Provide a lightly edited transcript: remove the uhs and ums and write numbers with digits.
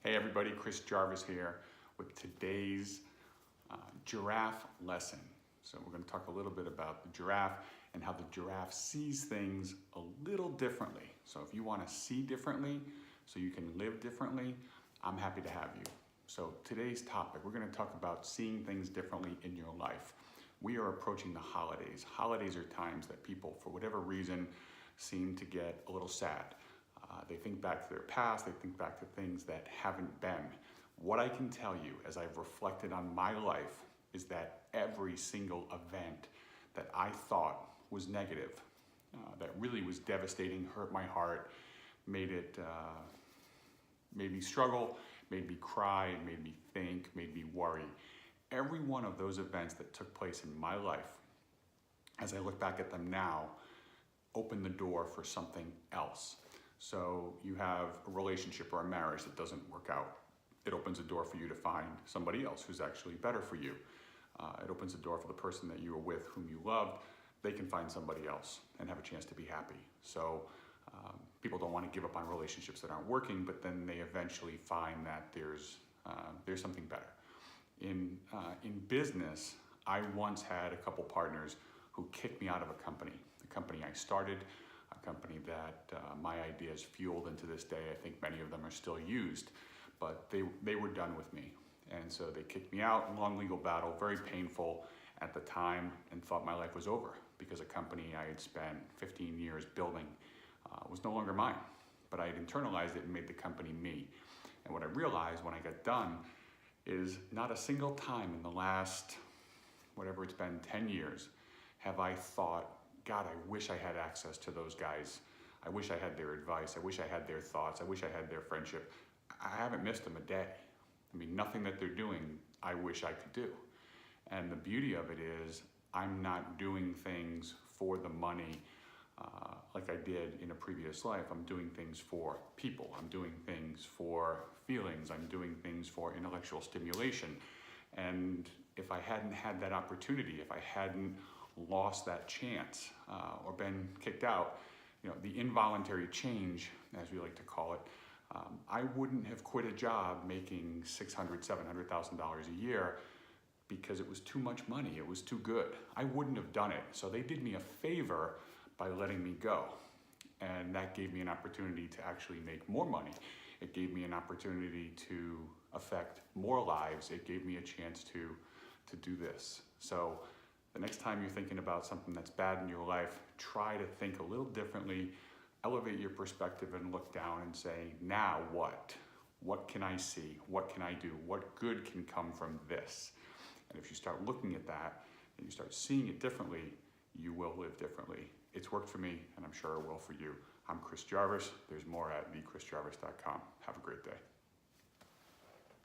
Hey everybody, Chris Jarvis here with today's giraffe lesson. So we're going to talk a little bit about the giraffe and how the giraffe sees things a little differently. So if you want to see differently so you can live differently, I'm happy to have you. So today's topic, we're going to talk about seeing things differently in your life. We are approaching the holidays. Holidays are times that people, for whatever reason, seem to get a little sad. They think back to their past, they think back to things that haven't been. What I can tell you as I've reflected on my life is that every single event that I thought was negative, that really was devastating, hurt my heart, made me struggle, made me cry, made me think, made me worry. Every one of those events that took place in my life, as I look back at them now, opened the door for something else. So you have a relationship or a marriage that doesn't work out. It opens a door for you to find somebody else who's actually better for you. It opens the door for the person that you were with, whom you loved. They can find somebody else and have a chance to be happy. So people don't want to give up on relationships that aren't working, but then they eventually find that there's something better. In business, I once had a couple partners who kicked me out of a company I started, a company that my ideas fueled into this day. I think many of them are still used, but they were done with me. And so they kicked me out, long legal battle, very painful at the time, and thought my life was over because a company I had spent 15 years building was no longer mine. But I had internalized it and made the company me. And what I realized when I got done is not a single time in the last, whatever it's been, 10 years, have I thought, God, I wish I had access to those guys. I wish I had their advice. I wish I had their thoughts. I wish I had their friendship. I haven't missed them a day. I mean, nothing that they're doing, I wish I could do. And the beauty of it is, I'm not doing things for the money like I did in a previous life. I'm doing things for people. I'm doing things for feelings. I'm doing things for intellectual stimulation. And if I hadn't had that opportunity, if I hadn't lost that chance or been kicked out, the involuntary change, as we like to call it, I wouldn't have quit a job making $600,000, $700,000 a year because it was too much money, it was too good. I wouldn't have done it. So they did me a favor by letting me go. And that gave me an opportunity to actually make more money. It gave me an opportunity to affect more lives. It gave me a chance to do this. So the next time you're thinking about something that's bad in your life, try to think a little differently, elevate your perspective and look down and say, now what? What can I see? What can I do? What good can come from this? And if you start looking at that and you start seeing it differently, you will live differently. It's worked for me, and I'm sure it will for you. I'm Chris Jarvis. There's more at thechrisjarvis.com. Have a great day.